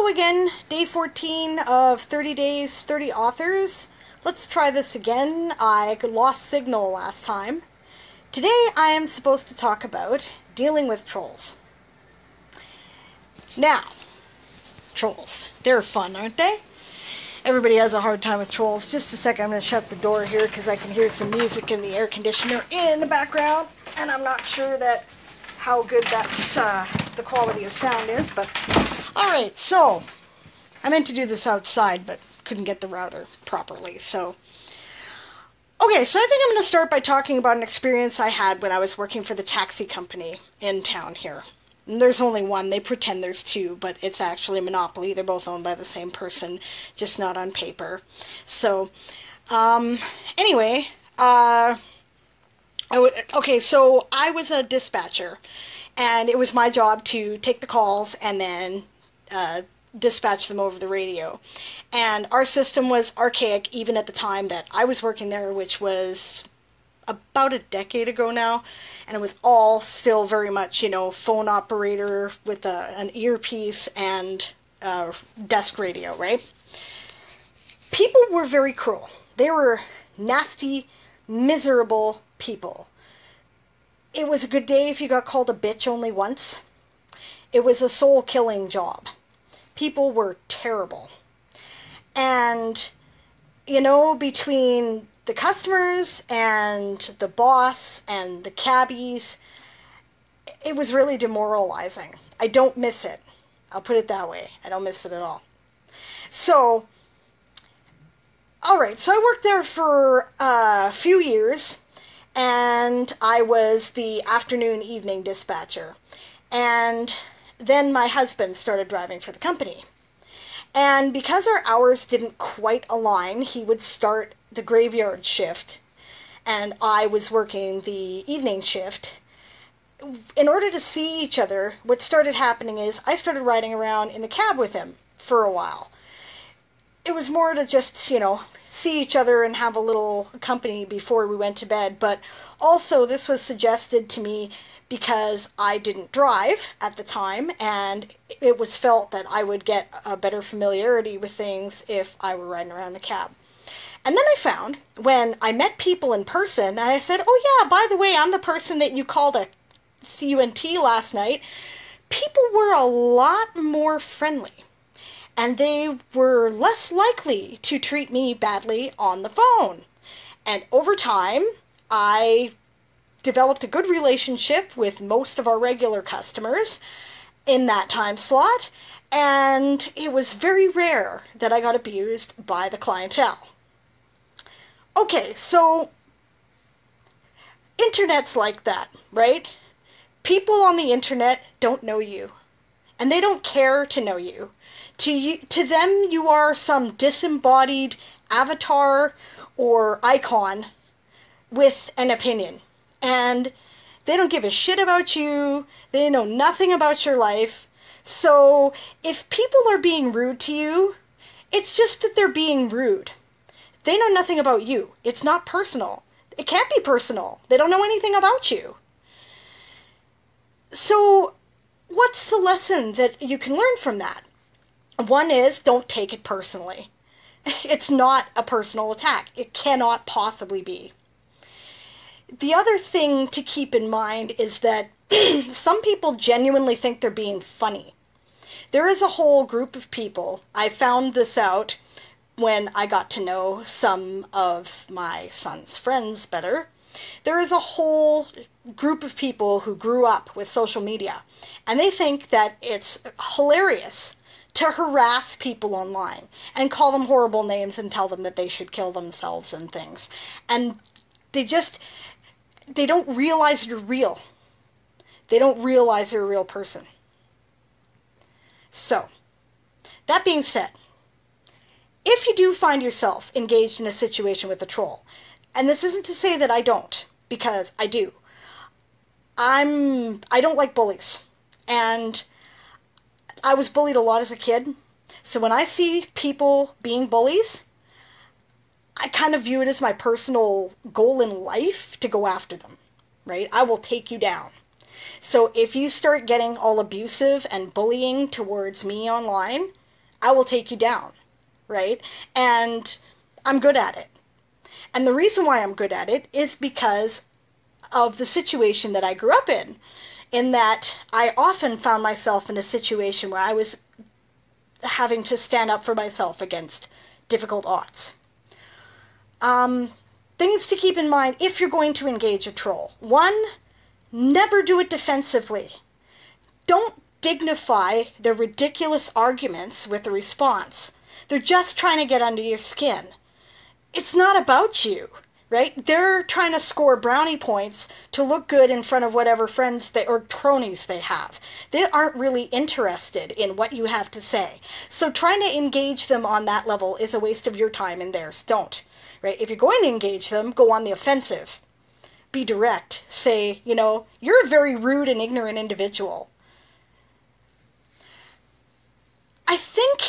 Hello again, day 14 of 30 days, 30 authors. Let's try this again. I lost signal last time. Today I am supposed to talk about dealing with trolls. Now, trolls. They're fun, aren't they? Everybody has a hard time with trolls. Just a second, I'm going to shut the door here because I can hear some music in the air conditioner in the background, and I'm not sure that how good that's the quality of sound is, but alright, so I meant to do this outside but couldn't get the router properly, so okay, so I think I'm going to start by talking about an experience I had when I was working for the taxi company in town here. And there's only one. They pretend there's two, but it's actually a monopoly. They're both owned by the same person, just not on paper. So anyway, so I was a dispatcher, and it was my job to take the calls and then dispatch them over the radio. And our system was archaic even at the time that I was working there, which was about a decade ago now, and it was all still very much, phone operator with an earpiece and desk radio, right? People were very cruel. They were nasty, miserable people. It was a good day if you got called a bitch only once. It was a soul-killing job. People were terrible. And, between the customers and the boss and the cabbies, it was really demoralizing. I don't miss it. I'll put it that way. I don't miss it at all. So, alright, so I worked there for a few years, and I was the afternoon evening dispatcher. And then my husband started driving for the company. And because our hours didn't quite align, he would start the graveyard shift, and I was working the evening shift. In order to see each other, what started happening is I started riding around in the cab with him for a while. It was more to just, see each other and have a little company before we went to bed, but also this was suggested to me because I didn't drive at the time, and it was felt that I would get a better familiarity with things if I were riding around the cab. And then I found, when I met people in person, and I said, oh yeah, by the way, I'm the person that you called a CUNT last night, people were a lot more friendly. And they were less likely to treat me badly on the phone. And over time, I developed a good relationship with most of our regular customers in that time slot, and it was very rare that I got abused by the clientele. Okay, so internet's like that, right? People on the internet don't know you, and they don't care to know you. To them, you are some disembodied avatar or icon with an opinion. And they don't give a shit about you. They know nothing about your life. So if people are being rude to you, it's just that they're being rude. They know nothing about you. It's not personal. It can't be personal. They don't know anything about you. So what's the lesson that you can learn from that? One is, don't take it personally. It's not a personal attack. It cannot possibly be. The other thing to keep in mind is that some people genuinely think they're being funny. There is a whole group of people. I found this out when I got to know some of my son's friends better. There is a whole group of people who grew up with social media, and they think that it's hilarious to harass people online and call them horrible names and tell them that they should kill themselves and things. And they don't realize you're real. They don't realize you're a real person. So, that being said, if you do find yourself engaged in a situation with a troll, and this isn't to say that I don't, because I do, I don't like bullies. And I was bullied a lot as a kid. So when I see people being bullies, I kind of view it as my personal goal in life to go after them, right? I will take you down. So if you start getting all abusive and bullying towards me online, I will take you down, right? And I'm good at it. And the reason why I'm good at it is because of the situation that I grew up in that I often found myself in a situation where I was having to stand up for myself against difficult odds. Things to keep in mind if you're going to engage a troll. One, never do it defensively. Don't dignify their ridiculous arguments with a response. They're just trying to get under your skin. It's not about you, right? They're trying to score brownie points to look good in front of whatever friends or cronies they have. They aren't really interested in what you have to say. So trying to engage them on that level is a waste of your time and theirs. Don't. Right? If you're going to engage them, go on the offensive. Be direct. Say, you're a very rude and ignorant individual. I think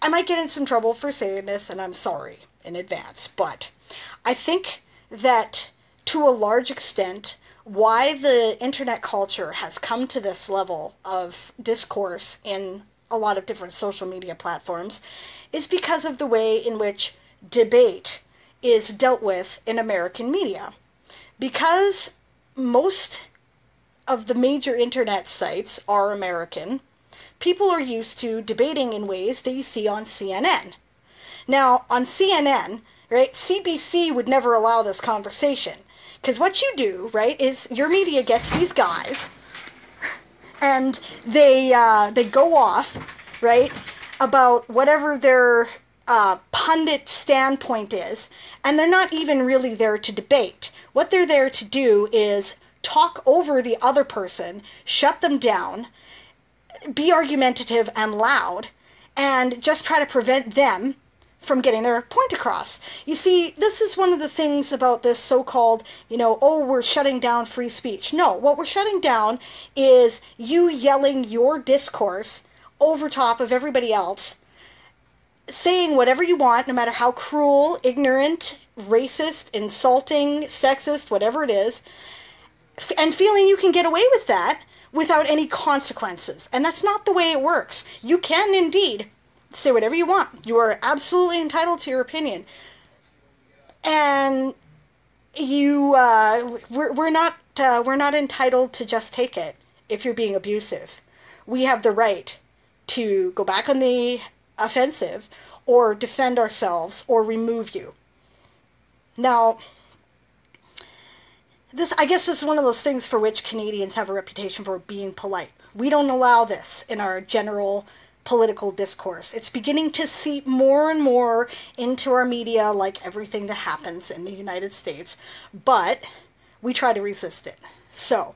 I might get in some trouble for saying this, and I'm sorry in advance, but I think that to a large extent, why the internet culture has come to this level of discourse in a lot of different social media platforms is because of the way in which debate is dealt with in American media. Because most of the major internet sites are American, people are used to debating in ways that you see on CNN. Now, on CNN, right, CBC would never allow this conversation. Because what you do, right, is your media gets these guys, and they go off, right, about whatever their pundit standpoint is, and they're not even really there to debate. What they're there to do is talk over the other person, shut them down, be argumentative and loud, and just try to prevent them from getting their point across. You see, this is one of the things about this so-called, we're shutting down free speech. No, what we're shutting down is you yelling your discourse over top of everybody else, saying whatever you want, no matter how cruel, ignorant, racist, insulting, sexist, whatever it is, and feeling you can get away with that without any consequences. And that's not the way it works. You can indeed say whatever you want. You are absolutely entitled to your opinion. And we're not entitled to just take it if you're being abusive. We have the right to go back on the offensive or defend ourselves or remove you. Now, I guess this is one of those things for which Canadians have a reputation for being polite. We don't allow this in our general political discourse. It's beginning to seep more and more into our media, like everything that happens in the United States, but we try to resist it. So,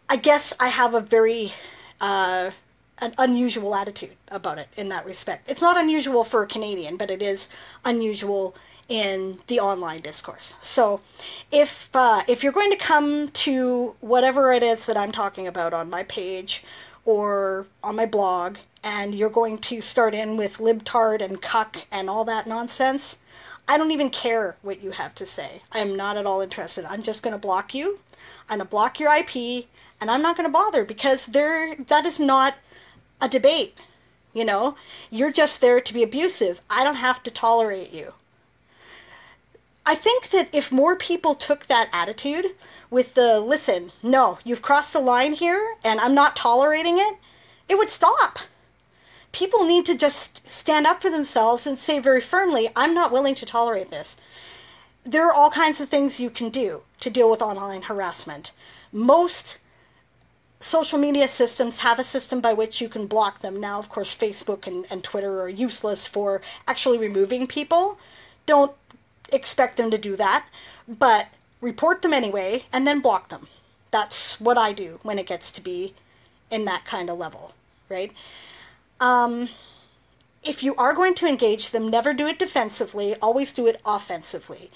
I guess I have a very an unusual attitude about it in that respect. It's not unusual for a Canadian, but it is unusual in the online discourse. So if you're going to come to whatever it is that I'm talking about on my page or on my blog, and you're going to start in with libtard and cuck and all that nonsense, I don't even care what you have to say. I am not at all interested. I'm just going to block you. I'm going to block your IP, and I'm not going to bother, because that is not a debate. You're just there to be abusive. I don't have to tolerate you. I think that if more people took that attitude with the, listen, no, you've crossed the line here and I'm not tolerating it, it would stop. People need to just stand up for themselves and say very firmly, I'm not willing to tolerate this. There are all kinds of things you can do to deal with online harassment. Most social media systems have a system by which you can block them. Now, of course, Facebook and Twitter are useless for actually removing people. Don't expect them to do that, but report them anyway and then block them. That's what I do when it gets to be in that kind of level, right? If you are going to engage them, never do it defensively, always do it offensively.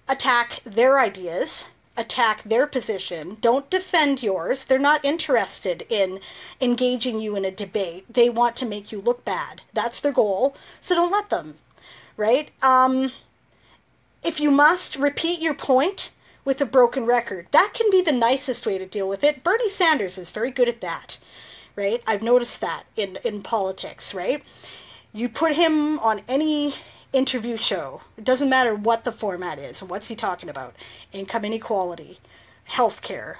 Attack their ideas, attack their position, don't defend yours. They're not interested in engaging you in a debate. They want to make you look bad. That's their goal, so don't let them, right? If you must, repeat your point with a broken record. That can be the nicest way to deal with it. Bernie Sanders is very good at that, right? I've noticed that in politics, right? You put him on any interview show, it doesn't matter what the format is, and what's he talking about? Income inequality, healthcare,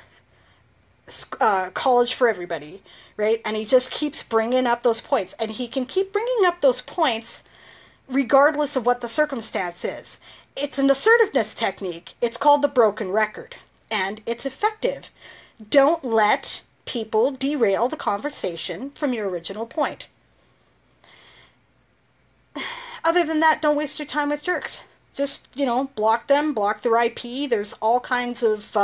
college for everybody, right? And he just keeps bringing up those points, and he can keep bringing up those points regardless of what the circumstance is. It's an assertiveness technique. It's called the broken record, and it's effective. Don't let people derail the conversation from your original point. Other than that, don't waste your time with jerks. Just, block them, block their IP. There's all kinds of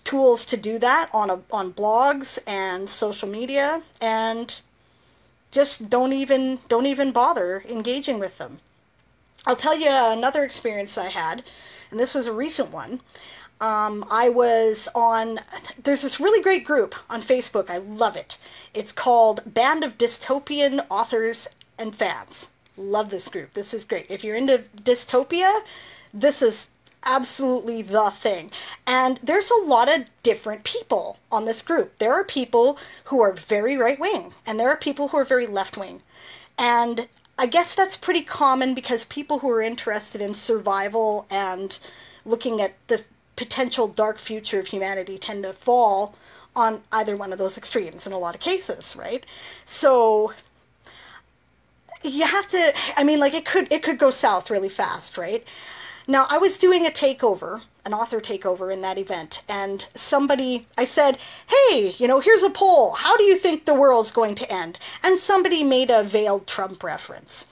tools to do that on blogs and social media, and just don't even bother engaging with them. I'll tell you another experience I had, and this was a recent one. There's this really great group on Facebook. I love it. It's called Band of Dystopian Authors and Fans. Love this group. This is great. If you're into dystopia, this is absolutely the thing. And there's a lot of different people on this group. There are people who are very right-wing, and there are people who are very left-wing. And I guess that's pretty common because people who are interested in survival and looking at the potential dark future of humanity tend to fall on either one of those extremes in a lot of cases, right? So you have to, it could go south really fast, right? Now, I was doing an author takeover in that event, and I said, hey, here's a poll. How do you think the world's going to end? And somebody made a veiled Trump reference.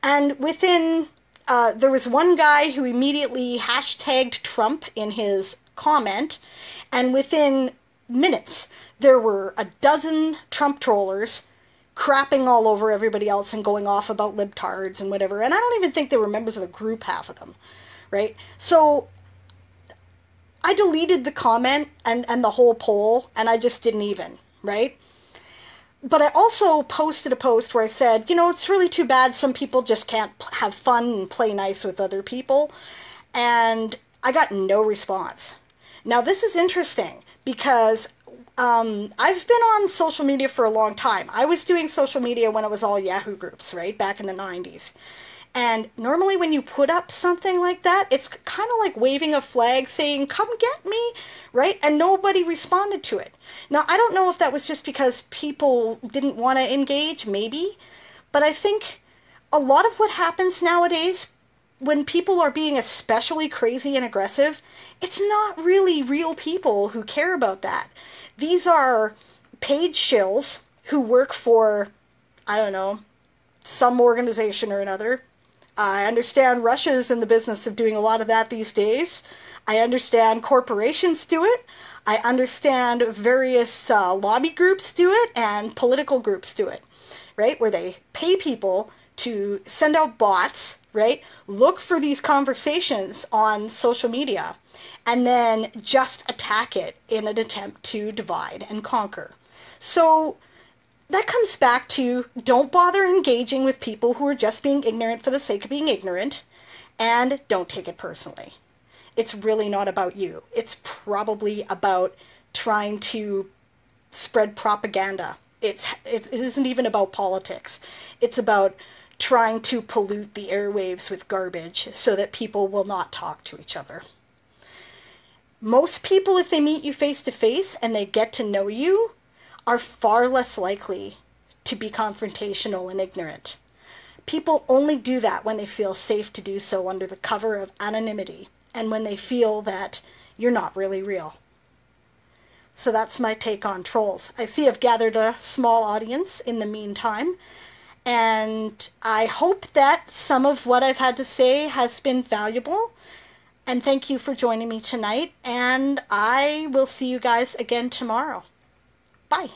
And there was one guy who immediately hashtagged Trump in his comment, and within minutes, there were a dozen Trump trollers crapping all over everybody else and going off about libtards and whatever. And I don't even think they were members of the group, half of them. Right? So I deleted the comment and the whole poll, and I just didn't even, right? But I also posted a post where I said, it's really too bad some people just can't have fun and play nice with other people. And I got no response. Now, this is interesting because I've been on social media for a long time. I was doing social media when it was all Yahoo groups, right? Back in the 90s. And normally when you put up something like that, it's kind of like waving a flag saying, come get me, right? And nobody responded to it. Now, I don't know if that was just because people didn't want to engage, maybe. But I think a lot of what happens nowadays, when people are being especially crazy and aggressive, it's not really real people who care about that. These are paid shills who work for, I don't know, some organization or another. I understand Russia's in the business of doing a lot of that these days. I understand corporations do it. I understand various lobby groups do it and political groups do it, right? Where they pay people to send out bots, right? Look for these conversations on social media and then just attack it in an attempt to divide and conquer. So that comes back to don't bother engaging with people who are just being ignorant for the sake of being ignorant, and don't take it personally. It's really not about you. It's probably about trying to spread propaganda. It isn't even about politics. It's about trying to pollute the airwaves with garbage so that people will not talk to each other. Most people, if they meet you face to face and they get to know you, are far less likely to be confrontational and ignorant. People only do that when they feel safe to do so under the cover of anonymity and when they feel that you're not really real. So that's my take on trolls. I see I've gathered a small audience in the meantime, and I hope that some of what I've had to say has been valuable. And thank you for joining me tonight, and I will see you guys again tomorrow. Bye.